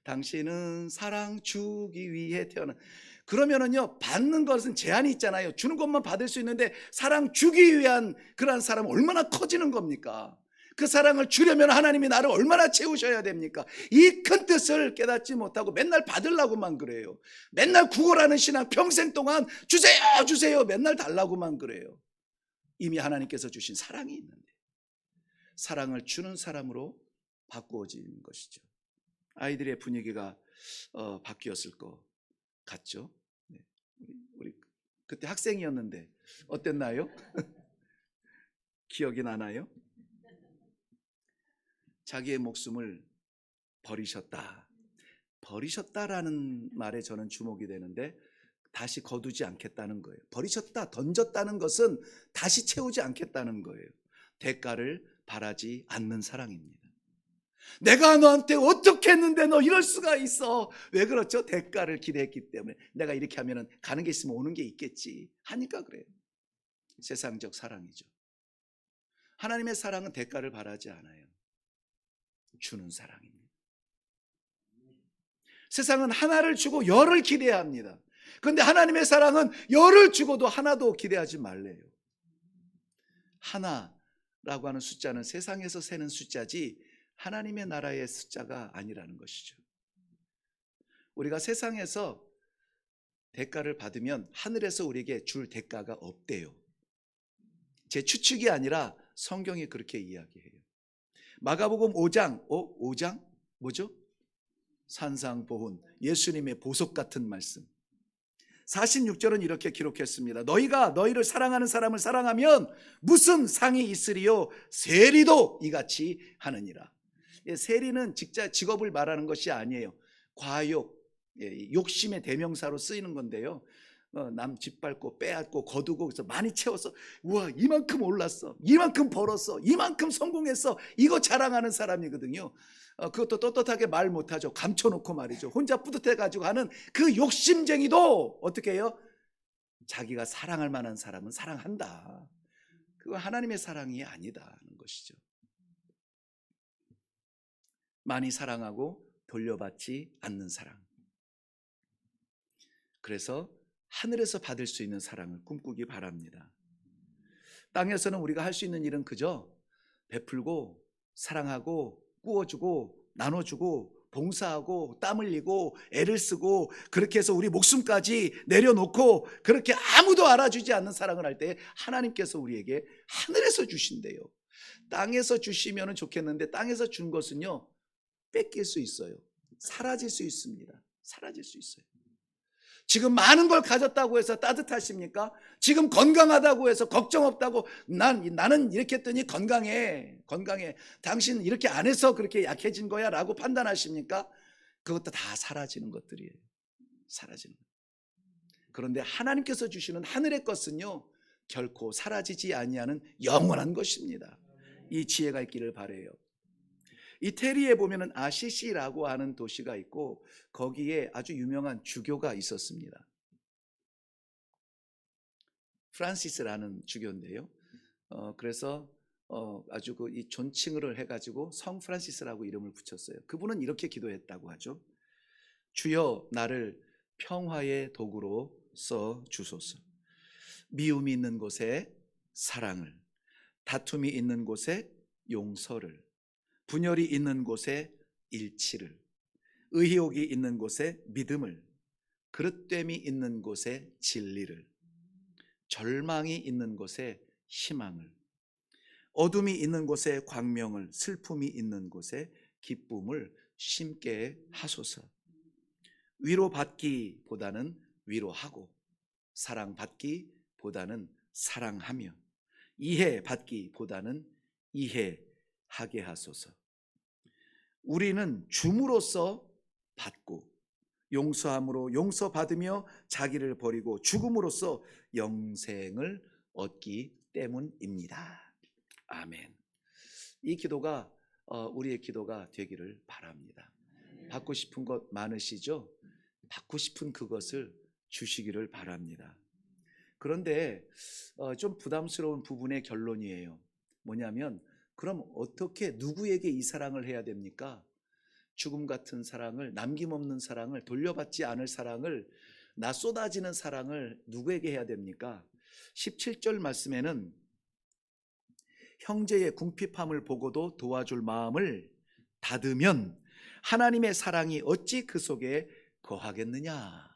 [SPEAKER 1] 당신은 사랑 주기 위해 태어난. 그러면은요, 받는 것은 제한이 있잖아요. 주는 것만 받을 수 있는데 사랑 주기 위한 그러한 사람은 얼마나 커지는 겁니까? 그 사랑을 주려면 하나님이 나를 얼마나 채우셔야 됩니까? 이 큰 뜻을 깨닫지 못하고 맨날 받으려고만 그래요. 맨날 구걸하는 신앙 평생 동안 주세요 주세요 맨날 달라고만 그래요. 이미 하나님께서 주신 사랑이 있는데 사랑을 주는 사람으로 바꾸어진 것이죠. 아이들의 분위기가 바뀌었을 것 같죠. 네. 우리 그때 학생이었는데 어땠나요? 기억이 나나요? 자기의 목숨을 버리셨다. 버리셨다라는 말에 저는 주목이 되는데 다시 거두지 않겠다는 거예요. 버리셨다, 던졌다는 것은 다시 채우지 않겠다는 거예요. 대가를 바라지 않는 사랑입니다. 내가 너한테 어떻게 했는데 너 이럴 수가 있어. 왜 그렇죠? 대가를 기대했기 때문에. 내가 이렇게 하면 가는 게 있으면 오는 게 있겠지 하니까 그래요. 세상적 사랑이죠. 하나님의 사랑은 대가를 바라지 않아요. 주는 사랑입니다. 세상은 하나를 주고 열을 기대합니다. 그런데 하나님의 사랑은 열을 주고도 하나도 기대하지 말래요. 하나라고 하는 숫자는 세상에서 세는 숫자지 하나님의 나라의 숫자가 아니라는 것이죠. 우리가 세상에서 대가를 받으면 하늘에서 우리에게 줄 대가가 없대요. 제 추측이 아니라 성경이 그렇게 이야기해요. 마가복음 5장, 5장? 뭐죠? 산상보훈, 예수님의 보석 같은 말씀. 46절은 이렇게 기록했습니다. 너희가 너희를 사랑하는 사람을 사랑하면 무슨 상이 있으리요? 세리도 이같이 하느니라. 세리는 직업을 말하는 것이 아니에요. 과욕, 욕심의 대명사로 쓰이는 건데요. 남 짓밟고 빼앗고 거두고 그래서 많이 채워서 우와 이만큼 올랐어, 이만큼 벌었어, 이만큼 성공했어, 이거 자랑하는 사람이거든요. 그것도 떳떳하게 말 못하죠. 감춰놓고 말이죠. 혼자 뿌듯해가지고 하는 그 욕심쟁이도 어떻게 해요? 자기가 사랑할 만한 사람은 사랑한다. 그거 하나님의 사랑이 아니다는 것이죠. 많이 사랑하고 돌려받지 않는 사랑. 그래서 하늘에서 받을 수 있는 사랑을 꿈꾸기 바랍니다. 땅에서는 우리가 할 수 있는 일은 그저 베풀고 사랑하고 꾸어주고 나눠주고 봉사하고 땀 흘리고 애를 쓰고 그렇게 해서 우리 목숨까지 내려놓고 그렇게 아무도 알아주지 않는 사랑을 할 때 하나님께서 우리에게 하늘에서 주신대요. 땅에서 주시면 좋겠는데 땅에서 준 것은요 뺏길 수 있어요. 사라질 수 있습니다. 사라질 수 있어요. 지금 많은 걸 가졌다고 해서 따뜻하십니까? 지금 건강하다고 해서 걱정 없다고 나는 이렇게 했더니 건강해. 당신 이렇게 안 해서 그렇게 약해진 거야 라고 판단하십니까? 그것도 다 사라지는 것들이에요. 사라지는 것. 그런데 하나님께서 주시는 하늘의 것은요 결코 사라지지 아니하는 영원한 것입니다. 이 지혜가 있기를 바라요. 이태리에 보면은 아시시라고 하는 도시가 있고 거기에 아주 유명한 주교가 있었습니다. 프란시스라는 주교인데요. 그래서 아주 이 존칭을 해가지고 성 프란시스라고 이름을 붙였어요. 그분은 이렇게 기도했다고 하죠. 주여 나를 평화의 도구로 써 주소서. 미움이 있는 곳에 사랑을, 다툼이 있는 곳에 용서를, 분열이 있는 곳에 일치를, 의욕이 있는 곳에 믿음을, 그릇됨이 있는 곳에 진리를, 절망이 있는 곳에 희망을, 어둠이 있는 곳에 광명을, 슬픔이 있는 곳에 기쁨을 심게 하소서. 위로받기보다는 위로하고, 사랑받기보다는 사랑하며, 이해받기보다는 이해하게 하소서. 우리는 줌으로써 받고, 용서함으로 용서받으며 자기를 버리고 죽음으로써 영생을 얻기 때문입니다. 아멘. 이 기도가 우리의 기도가 되기를 바랍니다. 받고 싶은 것 많으시죠? 받고 싶은 그것을 주시기를 바랍니다. 그런데 좀 부담스러운 부분의 결론이에요. 뭐냐면, 그럼 어떻게 누구에게 이 사랑을 해야 됩니까? 죽음 같은 사랑을, 남김없는 사랑을, 돌려받지 않을 사랑을, 나 쏟아지는 사랑을 누구에게 해야 됩니까? 17절 말씀에는 형제의 궁핍함을 보고도 도와줄 마음을 닫으면 하나님의 사랑이 어찌 그 속에 거하겠느냐.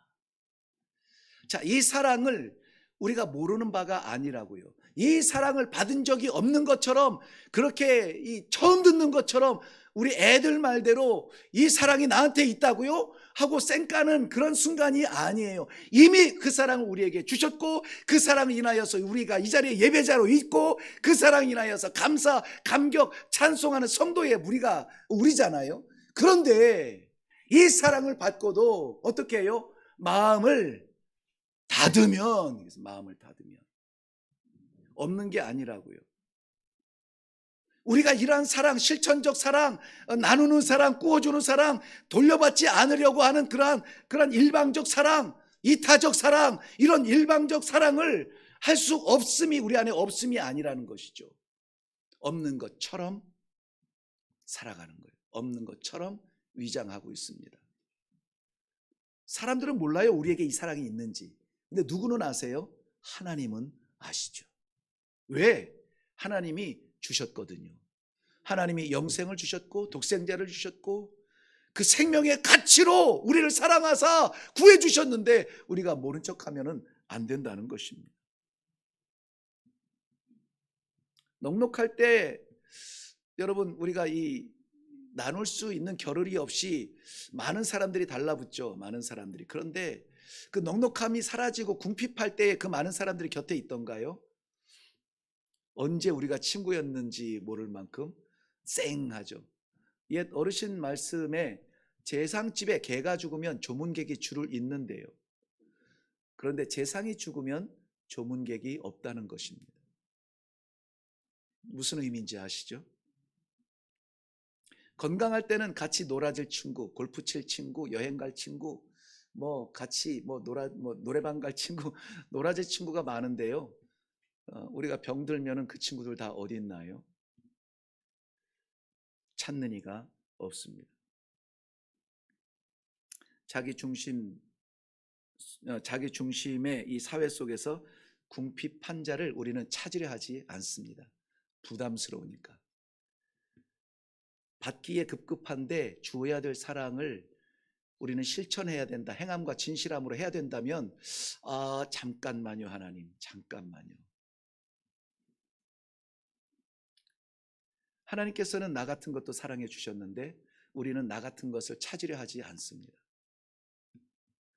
[SPEAKER 1] 자, 이 사랑을 우리가 모르는 바가 아니라고요. 이 사랑을 받은 적이 없는 것처럼, 그렇게 처음 듣는 것처럼 우리 애들 말대로 이 사랑이 나한테 있다고요? 하고 쌩까는 그런 순간이 아니에요. 이미 그 사랑을 우리에게 주셨고, 그 사랑을 인하여서 우리가 이 자리에 예배자로 있고, 그 사랑을 인하여서 감사, 감격, 찬송하는 성도의 우리잖아요. 그런데 이 사랑을 받고도 어떻게 해요? 마음을 닫으면 없는 게 아니라고요. 우리가 이러한 사랑, 실천적 사랑, 나누는 사랑, 꾸어주는 사랑, 돌려받지 않으려고 하는 그러한 일방적 사랑, 이타적 사랑, 이런 일방적 사랑을 할 수 없음이 우리 안에 없음이 아니라는 것이죠. 없는 것처럼 살아가는 거예요. 없는 것처럼 위장하고 있습니다. 사람들은 몰라요, 우리에게 이 사랑이 있는지. 근데 누구는 아세요? 하나님은 아시죠. 왜? 하나님이 주셨거든요. 하나님이 영생을 주셨고, 독생자를 주셨고, 그 생명의 가치로 우리를 사랑하사 구해주셨는데, 우리가 모른 척하면 안 된다는 것입니다. 넉넉할 때 여러분, 우리가 나눌 수 있는 겨를이 없이 많은 사람들이 달라붙죠. 많은 사람들이. 그런데 그 넉넉함이 사라지고 궁핍할 때 그 많은 사람들이 곁에 있던가요? 언제 우리가 친구였는지 모를 만큼 쌩하죠. 옛 어르신 말씀에 제상집에 개가 죽으면 조문객이 줄을 잇는데요. 그런데 제상이 죽으면 조문객이 없다는 것입니다. 무슨 의미인지 아시죠? 건강할 때는 같이 놀아줄 친구, 골프 칠 친구, 여행 갈 친구, 같이 노래방 갈 친구, 놀아줄 친구가 많은데요. 우리가 병들면은 그 친구들 다 어디 있나요? 찾는 이가 없습니다. 자기 중심의 이 사회 속에서 궁핍한 자를 우리는 찾으려 하지 않습니다. 부담스러우니까. 받기에 급급한데 주어야 될 사랑을 우리는 실천해야 된다. 행함과 진실함으로 해야 된다면, 잠깐만요, 하나님, 잠깐만요. 하나님께서는 나 같은 것도 사랑해 주셨는데 우리는 나 같은 것을 찾으려 하지 않습니다.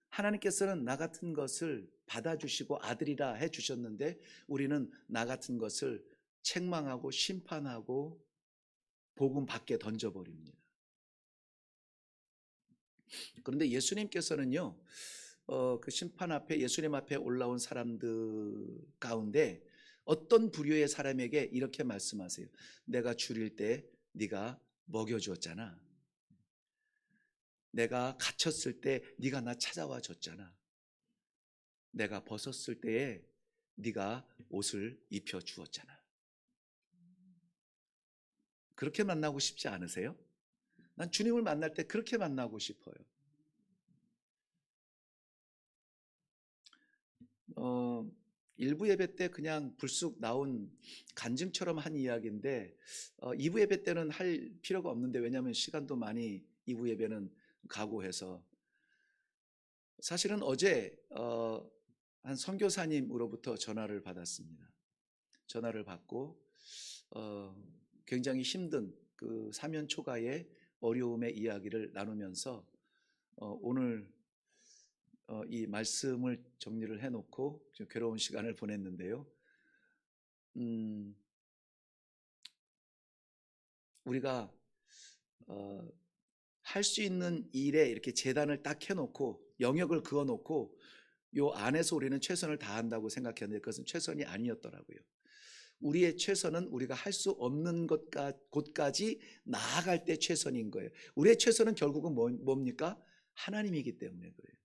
[SPEAKER 1] 하나님께서는 나 같은 것을 받아주시고 아들이라 해주셨는데 우리는 나 같은 것을 책망하고 심판하고 복음 밖에 던져버립니다. 그런데 예수님께서는요, 그 심판 앞에, 예수님 앞에 올라온 사람들 가운데 어떤 부류의 사람에게 이렇게 말씀하세요. 내가 줄일 때 네가 먹여주었잖아. 내가 갇혔을 때 네가 나 찾아와 줬잖아. 내가 벗었을 때에 네가 옷을 입혀 주었잖아. 그렇게 만나고 싶지 않으세요? 난 주님을 만날 때 그렇게 만나고 싶어요. 일부 예배 때 그냥 불쑥 나온 간증처럼 한 이야기인데 2부 예배 때는 할 필요가 없는데, 왜냐하면 시간도 많이 2부 예배는 가고 해서. 사실은 어제 한 선교사님으로부터 전화를 받았습니다. 전화를 받고 굉장히 힘든 그 사면 초가의 어려움의 이야기를 나누면서 오늘 이 말씀을 정리를 해놓고 좀 괴로운 시간을 보냈는데요. 우리가 할 수 있는 일에 이렇게 재단을 딱 해놓고 영역을 그어놓고 요 안에서 우리는 최선을 다한다고 생각했는데, 그것은 최선이 아니었더라고요. 우리의 최선은 우리가 할 수 없는 곳까지 나아갈 때 최선인 거예요. 우리의 최선은 결국은 뭡니까? 하나님이기 때문에 그래요.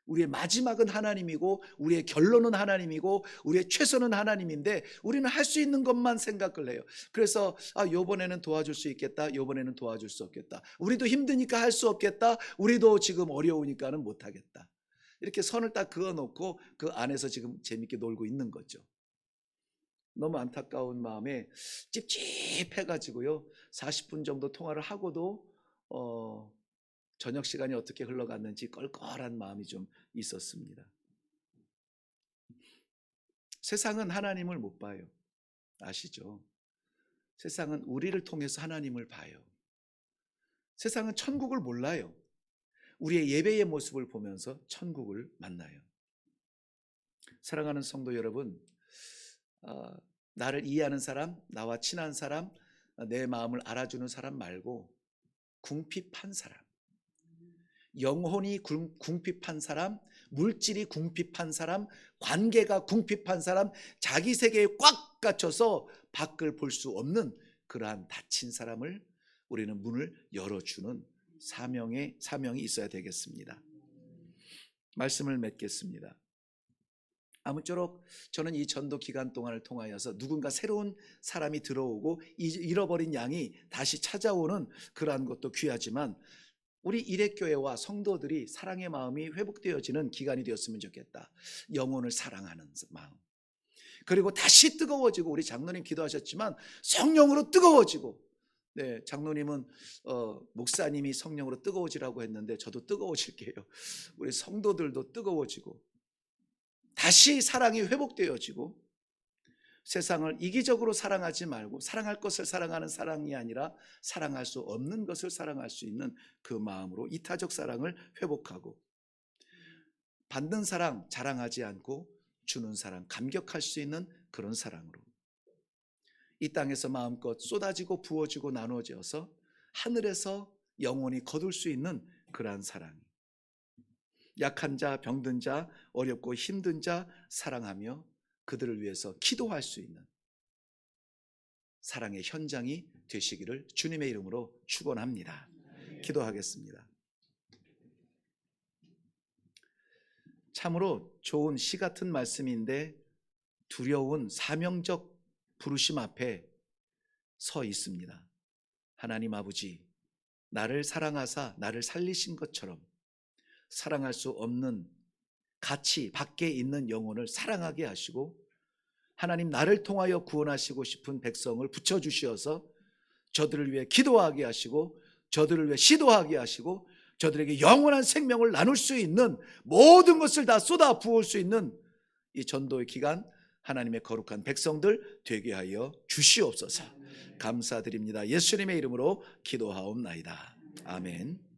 [SPEAKER 1] 우리의 마지막은 하나님이고 우리의 결론은 하나님이고 우리의 최선은 하나님인데, 우리는 할 수 있는 것만 생각을 해요. 그래서 요번에는 도와줄 수 있겠다, 요번에는 도와줄 수 없겠다, 우리도 힘드니까 할 수 없겠다, 우리도 지금 어려우니까는 못하겠다, 이렇게 선을 딱 그어놓고 그 안에서 지금 재밌게 놀고 있는 거죠. 너무 안타까운 마음에 찝찝해가지고요, 40분 정도 통화를 하고도 저녁 시간이 어떻게 흘러갔는지 껄껄한 마음이 좀 있었습니다. 세상은 하나님을 못 봐요. 아시죠? 세상은 우리를 통해서 하나님을 봐요. 세상은 천국을 몰라요. 우리의 예배의 모습을 보면서 천국을 만나요. 사랑하는 성도 여러분, 나를 이해하는 사람, 나와 친한 사람, 내 마음을 알아주는 사람 말고 궁핍한 사람, 영혼이 궁핍한 사람, 물질이 궁핍한 사람, 관계가 궁핍한 사람, 자기 세계에 꽉 갇혀서 밖을 볼 수 없는 그러한 다친 사람을 우리는 문을 열어주는 사명이 있어야 되겠습니다. 말씀을 맺겠습니다. 아무쪼록 저는 이 전도 기간 동안을 통하여서 누군가 새로운 사람이 들어오고 잃어버린 양이 다시 찾아오는 그러한 것도 귀하지만, 우리 일회교회와 성도들이 사랑의 마음이 회복되어지는 기간이 되었으면 좋겠다. 영혼을 사랑하는 마음, 그리고 다시 뜨거워지고, 우리 장로님 기도하셨지만 성령으로 뜨거워지고, 네, 장로님은 목사님이 성령으로 뜨거워지라고 했는데 저도 뜨거워질게요. 우리 성도들도 뜨거워지고 다시 사랑이 회복되어지고, 세상을 이기적으로 사랑하지 말고 사랑할 것을 사랑하는 사랑이 아니라 사랑할 수 없는 것을 사랑할 수 있는 그 마음으로 이타적 사랑을 회복하고, 받는 사랑 자랑하지 않고 주는 사랑 감격할 수 있는 그런 사랑으로 이 땅에서 마음껏 쏟아지고 부어지고 나누어져서 하늘에서 영원히 거둘 수 있는 그러한 사랑, 약한 자, 병든 자, 어렵고 힘든 자 사랑하며 그들을 위해서 기도할 수 있는 사랑의 현장이 되시기를 주님의 이름으로 축원합니다. 기도하겠습니다. 참으로 좋은 시 같은 말씀인데 두려운 사명적 부르심 앞에 서 있습니다. 하나님 아버지, 나를 사랑하사 나를 살리신 것처럼 사랑할 수 없는 가치 밖에 있는 영혼을 사랑하게 하시고, 하나님 나를 통하여 구원하시고 싶은 백성을 붙여주시어서 저들을 위해 기도하게 하시고 저들을 위해 시도하게 하시고 저들에게 영원한 생명을 나눌 수 있는 모든 것을 다 쏟아 부을 수 있는 이 전도의 기간, 하나님의 거룩한 백성들 되게 하여 주시옵소서. 감사드립니다. 예수님의 이름으로 기도하옵나이다. 아멘.